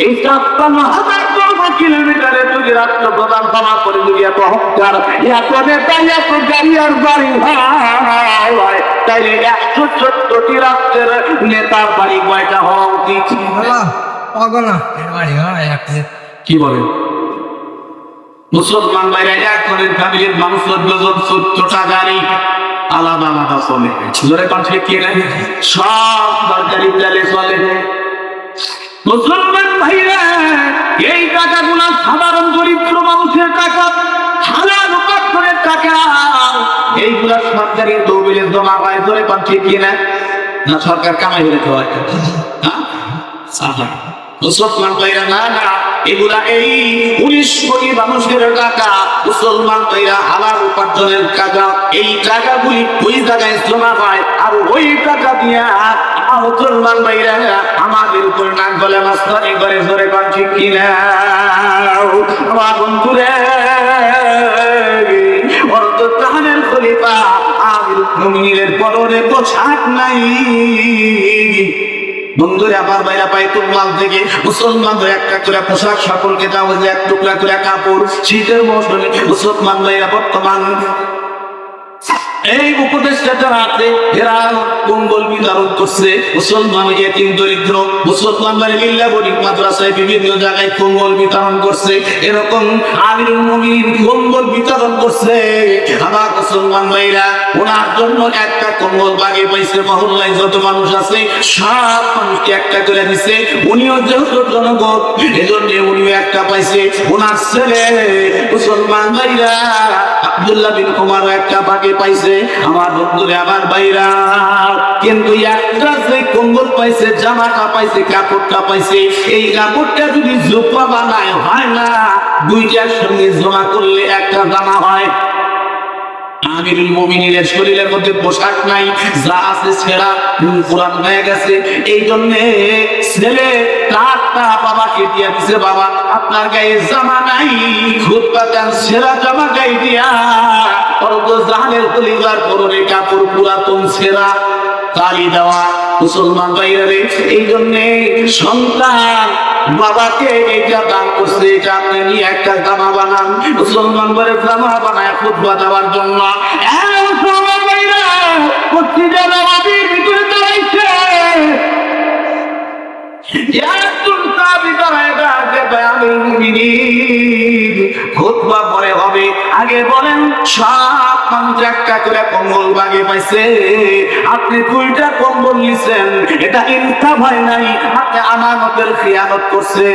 এই ৫৭,০০০ কিলোমিটারে যদি রাষ্ট্রপ্রধান ক্ষমা করে যদি এত হত্যার, এত নেতা, এত গাড়ি আর বাড়ি হয়, তাইলে ১১৪টি রাষ্ট্রের নেতার বাড়ি কয়টা হওয়া উচিত? কি বলেন? মুসলমান ভাইরা একজনের ফ্যামিলির মানুষ ১৪টা গাড়ি আলাদা আলাদা চলে, জোরে পাঁচে কে সব সরকারি চালে চলে। মুসলমান ভাইরা এই টাকাগুলো সাধারণ দরিদ্র মানুষের টাকা, হালাল উপার্জনের টাকা, এইগুলা সরকারি তহবিলে জমা হয়, জোরে পাঁচে কে না সরকার কামাই হলে হয়। মুসলমান ভাইরা না না, এগুলা এই ১৯ কোটি মানুষের টাকা, মুসলমান ভাইরা হালাল উপার্জনের টাকা। এই টাকাগুলি ওই জায়গায় জমা হয়, আর ওই টাকা দিয়া মুসলমান ভাইরা আমাদের উপর নাক গলে মাস্তানি করে, জোরে পান ঠিক কিনা? আমার বন্ধুরে অন্তর্জাহানের খলিফা আমিরুল মুমিনিনের পরনে পোশাক নাই। বন্ধুরা আমার ভাইরা বাইতুল্লাহ থেকে মুসলমানদের একটা করে পোশাক সকলকে দেওয়া হয়েছে, এক টুকরা করে কাপড়। শীতের মৌসুমে মুসলমান ভাইরা বর্তমান এই উপদেশটা আছে, এরা কম্বল বিতরণ করছে। মুসলমান এতিম দরিদ্র মুসলমান লিল্লাহ গরিব মাদ্রাসায় বিভিন্ন জায়গায় কম্বল বিতরণ করছে। এরকম আমিরুল মুমিনিন কম্বল বিতরণ করছে। আমার মুসলমান ভাইরা ওনার জন্য একটা কম্বল বাগে পাইছে। মহল্লায় যত মানুষ আছে সব মানুষকে একটা করে দিছে। উনিও যেহেতু জনগণ, এজন্য উনিও একটা পাইছে। ওনার ছেলে মুসলমান ভাইরা আব্দুল্লাহ বিন ওমরও একটা বাগে পাইছে। আমার বন্ধুরে আমার ভাইরা, কিন্তু একটা যে কম্বল পাইছে, জামাটা পাইছে, কাপড়টা পাইছে, এই কাপড়টা যদি জোপা বানায় হয় না, দুইটার সঙ্গে জমা করলে একটা জামা হয়। আমিরুল মুমিনিনের শরীরের মধ্যে পোশাক নাই, যা আছে ছেঁড়া পুরান হয়ে গেছে। এই জন্য ছেলে টাকা বাবাকে দিয়ে দিছে, বাবা আপনার গায়ে জামা নাই, খুতবা দেন ছেঁড়া জামা গায়ে দিয়া। জাহানের কলিজার পরনে কাপড় পুরাতন ছেঁড়া তালি দেওয়া। মুসলমান ভাইরা রে, এই জন্য সন্তান বাবাকে এইটা দান করছে, এটা আপনি নিয়ে একটা জামা বানান। মুসলমান করে জামা বানায় খুতবা দেওয়ার জন্য। ভিতরে দাঁড়াইছে খুতবা পরে হবে। আগে বলেন সব মানুষ একটা করে কম্বল বাগে পাইছে, আপনি 2টা কম্বল নিছেন, এটা ইনসাফ হয় নাই, আপনি আমানতের খিয়ানত করছে।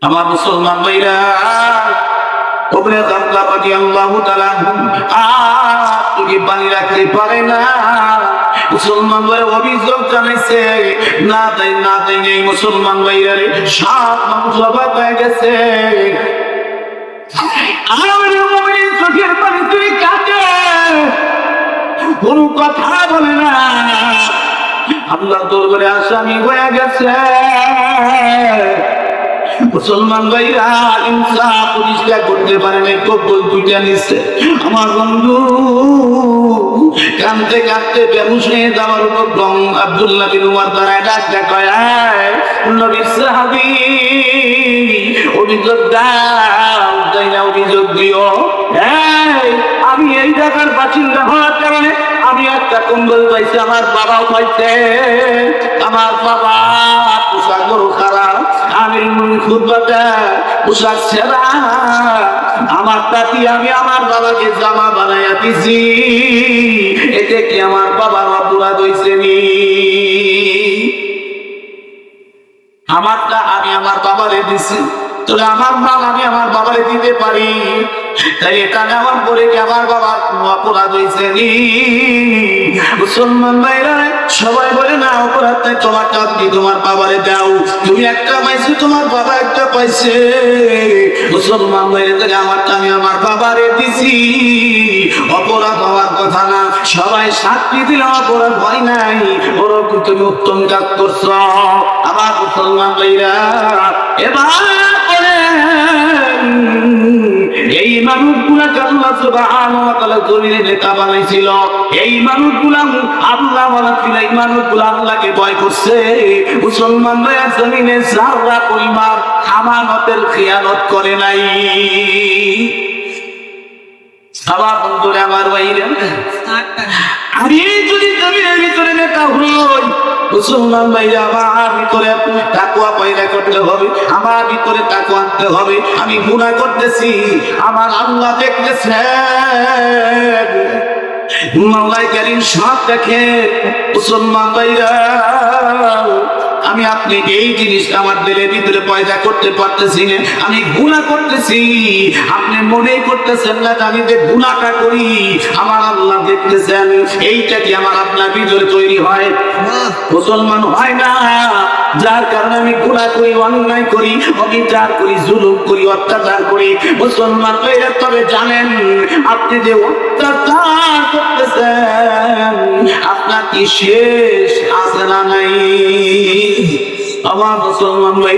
আমার মুসলমান ভাইরা, ওমরে খাত্তাব রাদিয়াল্লাহু তাআলা আত্মকে পানি রাখতে পারে না। মুসলমান ভাইরা অভিযোগ জানাইছে, না তাই নেই। মুসলমান ভাইরা রে, সব মানুষ অবাক হয়ে গেছে। আমিরুল মুমিনিন চোখের পানি তুই কাঁদে, কোনো কথা বলে না। আল্লাহ দরবারে আসামি হয়ে গেছে। মুসলমান ভাইরা ইনসাফ প্রতিষ্ঠা করতে পারে নাই, কবুল 2টা নিচ্ছে। আমার বন্ধু কাঁদতে কাঁদতে বেহুশ হয়ে যাওয়ার উপক্রম। আব্দুল্লাহ বিন উমর দ্বারা ডাকতে কয়, নবীর সাহাবী অভিযোগ দাও, তাই না অভিযোগ দিও। আমি এই জায়গার বাসিন্দা হওয়ার কারণে আমি একটা কম্বল পাইছি, আমার বাবাও পাইছে। আমার বাবা পোশাক বড় খারাপ, আমি খুতবাটা পোশাক ছেঁড়া, আমার তাতি আমি আমার বাবাকে জামা বানাইয়া দিছি। এতে কি আমার বাবার অপরাধ হইছে নি? আমারটা আমি আমার বাবারে দিছি, তবে আমার মাল আমি আমার বাবারে দিতে পারি, তাই এটা নেওয়ার পরে কি আমার বাবার অপরাধ হয়েছে নি? মুসলমান ভাইরা সবাই বলে না অপরাধ নাই, তোমারটা আপনি তোমার বাবারে দাও। তুমি একটা পাইছো, তোমার বাবা একটা পাইছে। মুসলমান ভাইরা আমারটা আমি আমার বাবারে দিছি, অপরাধ হওয়ার কথা না। সবাই সাক্ষী দিলে অপরাধ হয় নাই, ওরা তুমি উত্তম কাজ করছো। আমার মুসলমান ভাইরা এবার এই মানুষগুলা মানুষগুলাকে আল্লাহ সুবহানাহু ওয়া তাআলা জমিনে নেতা বানাইছিল, এই মানুষগুলা আল্লাহ ওয়ালা ছিল, এই মানুষগুলা আল্লাহকে ভয় করছে। মুসলমানরা জমিনে যারা পরিমাণ আমানতের খেয়ানত করে নাই। আমার বন্ধুরা, আমার ভাইরা, আমি যদি জমিনের ভিতরে নেতা হই, মুসলমান ভাইরা আমার ভিতরে তাকওয়া পয়দা করতে হবে, আমার ভিতরে তাকওয়া আনতে হবে। আমি গুনাহ করতেছি, আমার আল্লাহ দেখতেছেন, মাওলাই কারীম সব দেখে। মুসলমান ভাইরা, আমি আপনি এই জিনিসটা আমার দিলের ভিতরে পয়দা করতে পারতেছি না, আমি গুনাহ করতেছি। আপনি মনেই করতেছেন না আমি যে গুনাহটা করি আমার আল্লাহ দেখতেছেন। এইটা কি আমার আপনার ভিতরে তৈরি হয়? মুসলমান হয় না, যার কারণে আমি গুনাহ করি, অন্যায় করি, অবিচার করি, জুলুম করি, অত্যাচার করি। মুসলমান হইলে তবে জানেন আপনি যে অত্যাচার করতেছেন আপনার কি শেষ আছে না নাই? আমার মুসলমান ভাই